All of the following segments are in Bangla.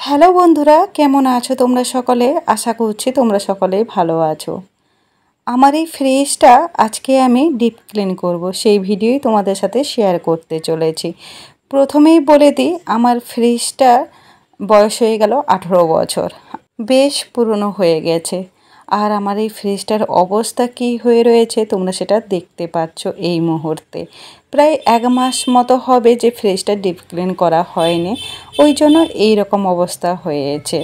হ্যালো বন্ধুরা, কেমন আছো তোমরা সকলে? আশা করছি তোমরা সকলেই ভালো আছো। আমার এই ফ্রিজটা আজকে আমি ডিপ ক্লিন করব, সেই ভিডিওই তোমাদের সাথে শেয়ার করতে চলেছি। প্রথমেই বলে দিই, আমার ফ্রিজটা বয়স হয়ে গেল 18 বছর, বেশ পুরনো হয়ে গেছে। আর আমার এই ফ্রিজটার অবস্থা কী হয়ে রয়েছে তোমরা সেটা দেখতে পাচ্ছ এই মুহূর্তে। প্রায় 1 মাস মতো হবে যে ফ্রিজটা ডিপ ক্লিন করা হয়নি, ওই জন্য এই রকম অবস্থা হয়েছে।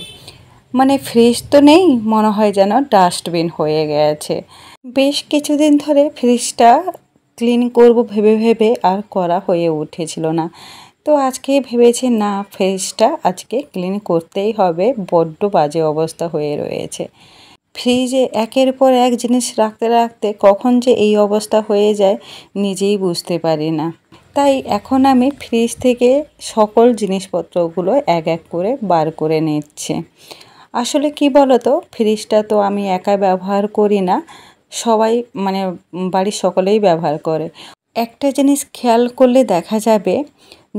মানে ফ্রিজ তো নেই, মনে হয় যেন ডাস্টবিন হয়ে গেছে। বেশ কিছুদিন ধরে ফ্রিজটা ক্লিন করব ভেবে ভেবে আর করা হয়ে উঠেছিল না। তো আজকে ভেবেছি না, ফ্রিজটা আজকে ক্লিন করতেই হবে, বড্ড বাজে অবস্থা হয়ে রয়েছে। ফ্রিজে একের পর এক জিনিস রাখতে রাখতে কখন যে এই অবস্থা হয়ে যায় নিজেই বুঝতে পারি না। তাই এখন আমি ফ্রিজ থেকে সকল জিনিসপত্রগুলো এক এক করে বার করে নিচ্ছি। আসলে কি বলো তো, ফ্রিজটা তো আমি একা ব্যবহার করি না, সবাই মানে বাড়ির সকলেই ব্যবহার করে। একটা জিনিস খেয়াল করলে দেখা যাবে,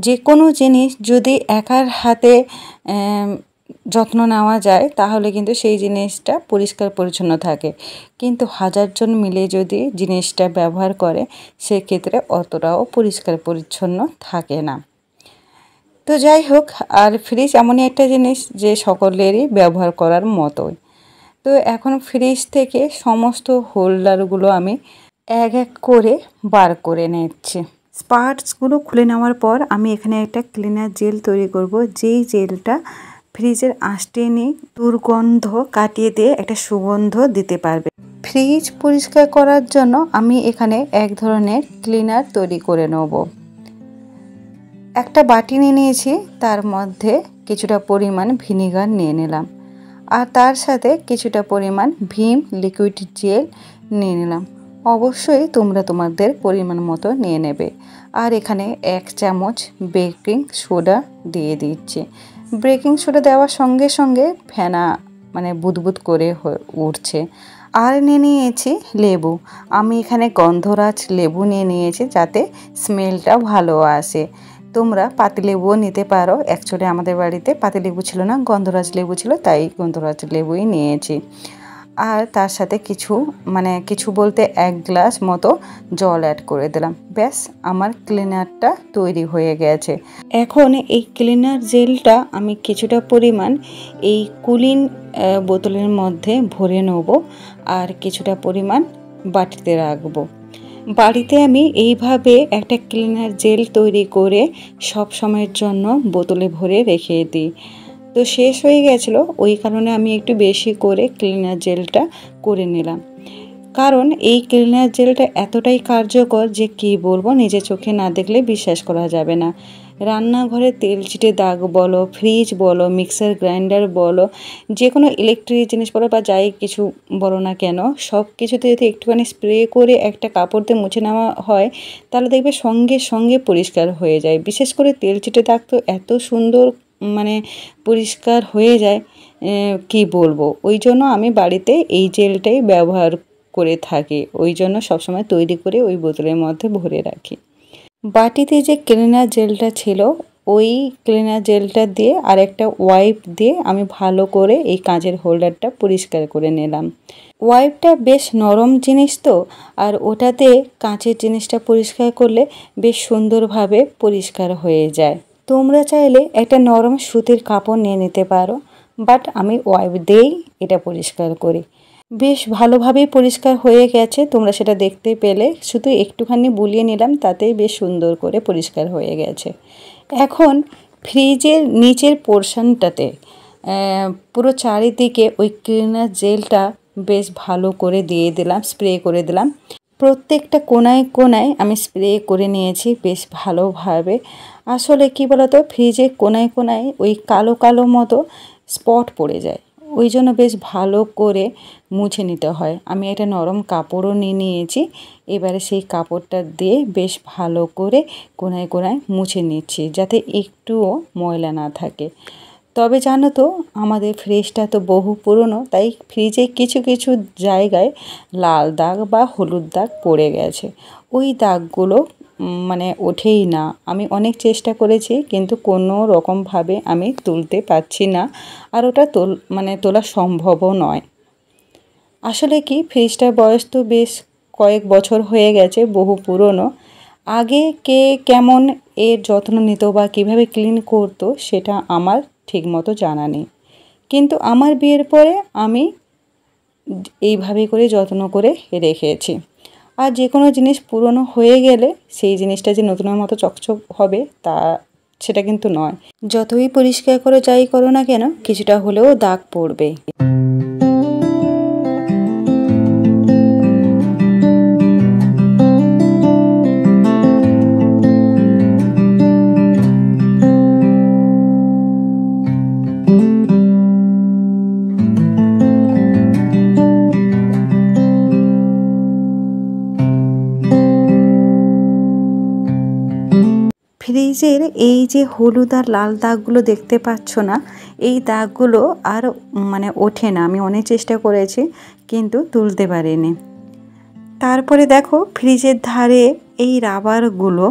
যে কোনো জিনিস যদি একার হাতে যত্ন নেওয়া যায় তাহলে কিন্তু সেই জিনিসটা পরিষ্কার পরিচ্ছন্ন থাকে, কিন্তু হাজারজন মিলে যদি জিনিসটা ব্যবহার করে সেক্ষেত্রে অতটাও পরিষ্কার পরিচ্ছন্ন থাকে না। তো যাই হোক, আর ফ্রিজ এমনই একটা জিনিস যে সকলেরই ব্যবহার করার মতোই। তো এখন ফ্রিজ থেকে সমস্ত হোল্ডারগুলো আমি এক এক করে বার করে নিচ্ছি। পার্টসগুলো খুলে নেওয়ার পর আমি এখানে একটা ক্লিনার জেল তৈরি করব, যেই জেলটা ফ্রিজের আঁশটেনি দুর্গন্ধ কাটিয়ে দিয়ে একটা সুগন্ধ দিতে পারবে। ফ্রিজ পরিষ্কার করার জন্য আমি এখানে এক ধরনের ক্লিনার তৈরি করে নেব। একটা বাটি নিয়ে নিয়েছি, তার মধ্যে কিছুটা পরিমাণ ভিনিগার নিয়ে নিলাম, আর তার সাথে কিছুটা পরিমাণ ভিম লিকুইড জেল নিয়ে নিলাম। অবশ্যই তোমরা তোমাদের পরিমাণ মতো নিয়ে নেবে। আর এখানে 1 চামচ বেকিং সোডা দিয়ে দিচ্ছি। বেকিং সোডা দেওয়ার সঙ্গে সঙ্গে ফেনা মানে বুদবুদ করে উঠছে। আর নিয়ে নিয়েছি লেবু। আমি এখানে গন্ধরাজ লেবু নিয়ে নিয়েছি যাতে স্মেলটা ভালো আসে। তোমরা পাতিলেবুও নিতে পারো। অ্যাকচুয়ালি আমাদের বাড়িতে পাতিলেবু ছিল না, গন্ধরাজ লেবু ছিল, তাই গন্ধরাজ লেবুই নিয়েছি। আর তার সাথে কিছু বলতে 1 গ্লাস মতো জল অ্যাড করে দিলাম। ব্যাস, আমার ক্লিনারটা তৈরি হয়ে গেছে। এখন এই ক্লিনার জেলটা আমি কিছুটা পরিমাণ এই কুলিং বোতলের মধ্যে ভরে নেব, আর কিছুটা পরিমাণ বাটিতে রাখবো। বাড়িতে আমি এইভাবে একটা ক্লিনার জেল তৈরি করে সব সময়ের জন্য বোতলে ভরে রেখে দিই। তো শেষ হয়ে গেছিলো, ওই কারণে আমি একটু বেশি করে ক্লিনার জেলটা করে নিলাম। কারণ এই ক্লিনার জেলটা এতটাই কার্যকর যে কী বলবো, নিজের চোখে না দেখলে বিশ্বাস করা যাবে না। রান্নাঘরে তেল চিটে দাগ বলো, ফ্রিজ বলো, মিক্সার গ্রাইন্ডার বলো, যে কোনো ইলেকট্রিক জিনিস বলো বা যাই কিছু বলো না কেন, সব কিছুতে যদি একটুখানি স্প্রে করে একটা কাপড় দিয়ে মুছে নেওয়া হয় তাহলে দেখবে সঙ্গে সঙ্গে পরিষ্কার হয়ে যায়। বিশেষ করে তেল চিটে দাগ তো এত সুন্দর মানে পরিষ্কার হয়ে যায়, কি বলবো। ওই জন্য আমি বাড়িতে এই জেলটাই ব্যবহার করে থাকি, ওই জন্য সবসময় তৈরি করে ওই বোতলের মধ্যে ভরে রাখি। বাটিতে যে ক্লিনার জেলটা ছিল, ওই ক্লিনার জেলটা দিয়ে আর একটা ওয়াইপ দিয়ে আমি ভালো করে এই কাঁচের হোল্ডারটা পরিষ্কার করে নিলাম। ওয়াইপটা বেশ নরম জিনিস তো, আর ওটাতে কাঁচের জিনিসটা পরিষ্কার করলে বেশ সুন্দরভাবে পরিষ্কার হয়ে যায়। তোমরা চাইলে একটা নরম সুতির কাপড় নিয়ে নিতে পারো, বাট আমি ওয়াইপ দিয়েই এটা পরিষ্কার করি। বেশ ভালোভাবেই পরিষ্কার হয়ে গেছে, তোমরা সেটা দেখতে পেলে। শুধু একটুখানি বুলিয়ে নিলাম, তাতেই বেশ সুন্দর করে পরিষ্কার হয়ে গেছে। এখন ফ্রিজের নিচের পোর্শনটাতে পুরো চারিদিকে ওই ক্লিনার জেলটা বেশ ভালো করে দিয়ে দিলাম, স্প্রে করে দিলাম। প্রত্যেকটা কোনায় কোনায় আমি স্প্রে করে নিয়েছি বেশ ভালোভাবে। আসলে কি বলতো, ফ্রিজে কোনায় কোনায় ওই কালো কালো মতো স্পট পড়ে যায়, ওই জন্য বেশ ভালো করে মুছে নিতে হয়। আমি একটা নরম কাপড়ও নিয়ে নিয়েছি, এবারে সেই কাপড়টা দিয়ে বেশ ভালো করে কোনায় কোনায় মুছে নিচ্ছি যাতে একটুও ময়লা না থাকে। তবে জানো তো, আমাদের ফ্রিজটা তো বহু পুরনো, তাই ফ্রিজে কিছু কিছু জায়গায় লাল দাগ বা হলুদ দাগ পড়ে গেছে। ওই দাগগুলো মানে ওঠেই না। আমি অনেক চেষ্টা করেছি কিন্তু কোনো রকমভাবে আমি তুলতে পারছি না, আর ওটা তোলা সম্ভবও নয়। আসলে কি, ফ্রিজটার বয়স তো বেশ কয়েক বছর হয়ে গেছে, বহু পুরনো। আগে কে কেমন এর যত্ন নিত বা কীভাবে ক্লিন করতো সেটা আমার ঠিকমতো জানা নেই, কিন্তু আমার বিয়ের পরে আমি এইভাবে করে যত্ন করে রেখেছি। আর যে কোনো জিনিস পুরনো হয়ে গেলে সেই জিনিসটা যে নতুনের মতো চকচক হবে সেটা কিন্তু নয়। যতই পরিষ্কার করো যাই করো না কেন, কিছুটা হলেও দাগ পড়বে। ফ্রিজের এই যে হলুদ আর লাল দাগগুলো দেখতে পাচ্ছ না, এই দাগগুলো আর মানে ওঠে না। আমি অনেক চেষ্টা করেছি কিন্তু তুলতে পারিনি। তারপরে দেখো ফ্রিজের ধারে এই রাবারগুলো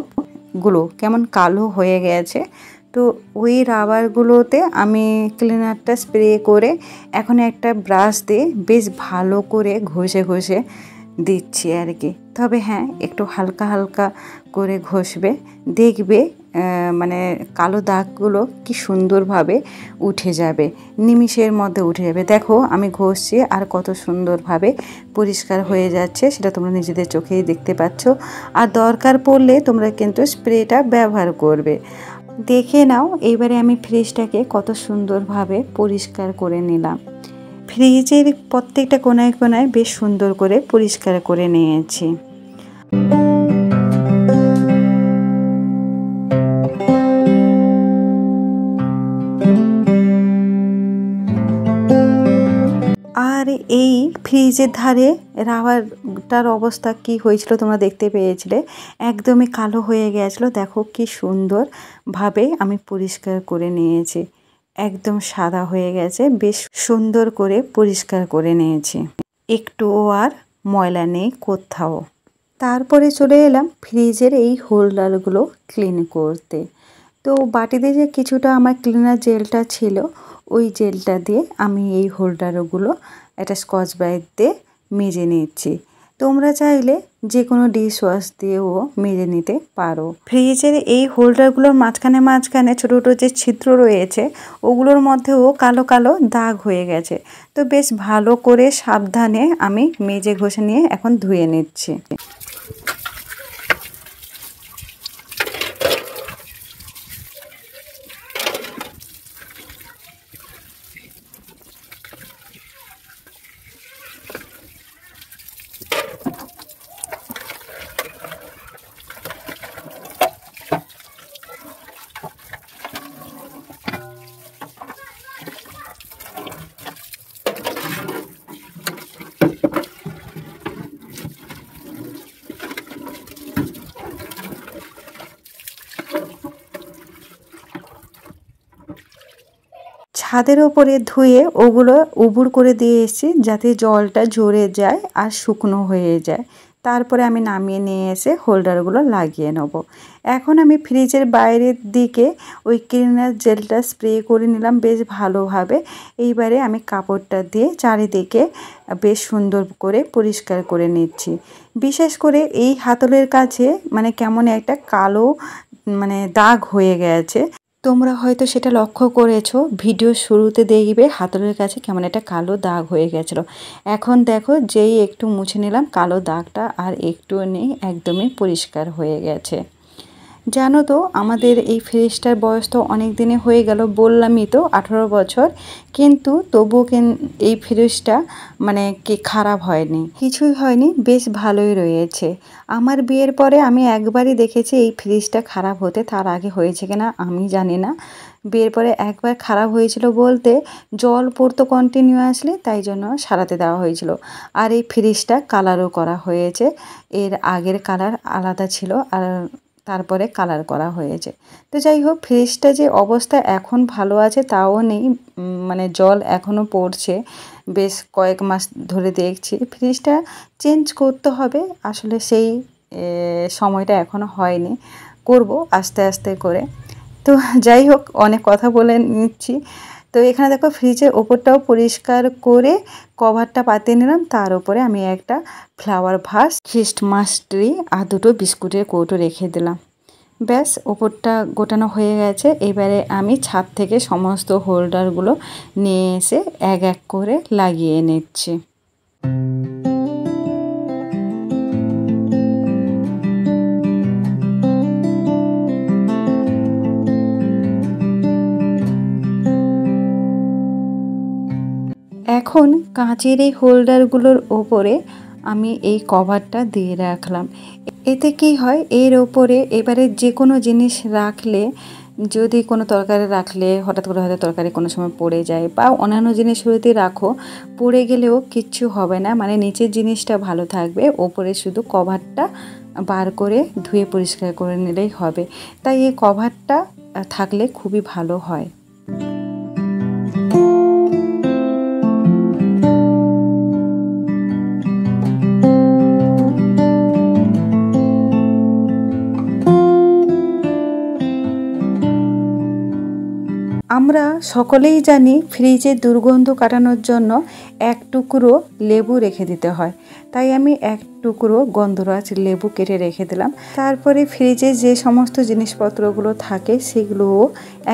কেমন কালো হয়ে গেছে। তো ওই রাবারগুলোতে আমি ক্লিনারটা স্প্রে করে এখন একটা ব্রাশ দিয়ে বেশ ভালো করে ঘষে ঘষে দিচ্ছি আর কি। তবে হ্যাঁ, একটু হালকা হালকা করে ঘষবে, দেখবে মানে কালো দাগগুলো কি সুন্দরভাবে উঠে যাবে, নিমিষের মধ্যে উঠে যাবে। দেখো আমি ঘষছি আর কত সুন্দরভাবে পরিষ্কার হয়ে যাচ্ছে, সেটা তোমরা নিজেদের চোখেই দেখতে পাচ্ছ। আর দরকার পড়লে তোমরা কিন্তু স্প্রেটা ব্যবহার করবে। দেখে নাও এইবারে আমি ফ্রিজটাকে কত সুন্দরভাবে পরিষ্কার করে নিলাম। ফ্রিজের প্রত্যেকটা কোনায় কোনায় বেশ সুন্দর করে পরিষ্কার করে নিয়েছি। আর এই ফ্রিজের ধারে রাবারটার অবস্থা কি হয়েছিল তোমরা দেখতে পেয়েছিলে, একদমই কালো হয়ে গিয়েছিল। দেখো কি সুন্দরভাবে আমি পরিষ্কার করে নিয়েছি, একদম সাদা হয়ে গেছে, বেশ সুন্দর করে পরিষ্কার করে নিয়েছি, একটুও আর ময়লা নেই কোথাও। তারপরে চলে এলাম ফ্রিজের এই হোল্ডারগুলো ক্লিন করতে। তো বাটিতে যে কিছুটা আমার ক্লিনার জেলটা ছিল, ওই জেলটা দিয়ে আমি এই হোল্ডারগুলো একটা স্কচ ব্রাইট দিয়ে মেজে নিচ্ছি। তোমরা চাইলে যে কোনো ডিশ ওয়াশ দিয়েও মেজে নিতে পারো। ফ্রিজের এই হোল্ডারগুলোর মাঝখানে মাঝখানে ছোটো ছোটো যে ছিদ্র রয়েছে, ওগুলোর মধ্যেও কালো কালো দাগ হয়ে গেছে। তো বেশ ভালো করে সাবধানে আমি মেজে ঘষে নিয়ে এখন ধুয়ে নিচ্ছি। ছাদের ওপরে ধুয়ে ওগুলো উবুড় করে দিয়ে এসেছি যাতে জলটা ঝরে যায় আর শুকনো হয়ে যায়। তারপরে আমি নামিয়ে নিয়ে এসে হোল্ডারগুলো লাগিয়ে নেব। এখন আমি ফ্রিজের বাইরের দিকে ওই ক্লিনার জেলটা স্প্রে করে নিলাম বেশ ভালোভাবে। এইবারে আমি কাপড়টা দিয়ে চারিদিকে বেশ সুন্দর করে পরিষ্কার করে নিচ্ছি। বিশেষ করে এই হাতলের কাছে মানে কেমন একটা কালো মানে দাগ হয়ে গেছে। তোমরা হয়তো সেটা লক্ষ্য করেছো, ভিডিও শুরুতে দেখবে হাতলের কাছে কেমন একটা কালো দাগ হয়ে গেছিলো। এখন দেখো যেই একটু মুছে নিলাম, কালো দাগটা আর একটুও নেই, একদমই পরিষ্কার হয়ে গেছে। জানো তো আমাদের এই ফ্রিজটার বয়স তো অনেক দিনে হয়ে গেল, বললামই তো 18 বছর, কিন্তু তবুও এই ফ্রিজটা মানে কি খারাপ হয়নি, কিছুই হয়নি, বেশ ভালোই রয়েছে। আমার বিয়ের পরে আমি একবারই দেখেছি এই ফ্রিজটা খারাপ হতে, তার আগে হয়েছে কিনা আমি জানি না। বিয়ের পরে একবার খারাপ হয়েছিল বলতে জল পড়তো কন্টিনিউয়াসলি, তাই জন্য সারাতে দেওয়া হয়েছিল। আর এই ফ্রিজটা কালারও করা হয়েছে, এর আগের কালার আলাদা ছিল আর তারপরে কালার করা হয়েছে। তো যাই হোক, ফ্রিজটা যে অবস্থা এখন ভালো আছে তাও নেই, মানে জল এখনও পড়ছে, বেশ কয়েক মাস ধরে দেখছি। ফ্রিজটা চেঞ্জ করতে হবে আসলে, সেই সময়টা এখনও হয়নি, করব আস্তে আস্তে করে। তো যাই হোক, অনেক কথা বলে নিচ্ছি। তো এখানে দেখো ফ্রিজের ওপরটাও পরিষ্কার করে কভারটা পাতিয়ে নিলাম। তার উপরে আমি একটা ফ্লাওয়ার ভাস, খ্রিস্টমাস ট্রি আর দুটো বিস্কুটের কৌটো রেখে দিলাম। ব্যাস, ওপরটা গোটানো হয়ে গেছে। এবারে আমি ছাদ থেকে সমস্ত হোল্ডারগুলো নিয়ে এসে এক এক করে লাগিয়ে নিচ্ছি। এখন কাঁচের এই হোল্ডারগুলোর ওপরে আমি এই কভারটা দিয়ে রাখলাম। এতে কি হয়, এর ওপরে এবারে যে কোনো জিনিস রাখলে, যদি কোনো তরকারি রাখলে হঠাৎ করে হয়তো তরকারি কোনো সময় পড়ে যায়, বা অন্যান্য জিনিস যদি রাখো পড়ে গেলেও কিচ্ছু হবে না, মানে নিচের জিনিসটা ভালো থাকবে। ওপরে শুধু কভারটা বার করে ধুয়ে পরিষ্কার করে নিলেই হবে। তাই এই কভারটা থাকলে খুবই ভালো হয়। আমরা সকলেই জানি ফ্রিজে দুর্গন্ধ কাটানোর জন্য এক টুকরো লেবু রেখে দিতে হয়। তাই আমি এক টুকরো গন্ধরাজ লেবু কেটে রেখে দিলাম। তারপরে ফ্রিজে যে সমস্ত জিনিসপত্রগুলো থাকে সেগুলোও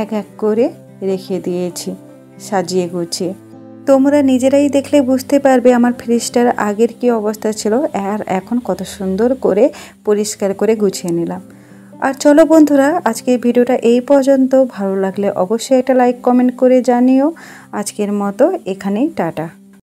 এক এক করে রেখে দিয়েছি সাজিয়ে গুছিয়ে। তোমরা নিজেরাই দেখলে বুঝতে পারবে আমার ফ্রিজটার আগের কি অবস্থা ছিল আর এখন কত সুন্দর করে পরিষ্কার করে গুছিয়ে নিলাম। আর চলো বন্ধুরা, আজকে ভিডিওটা এই পর্যন্ত। ভালো লাগলে অবশ্যই একটা লাইক কমেন্ট করে জানিও। আজকের মতো এখানেই টাটা।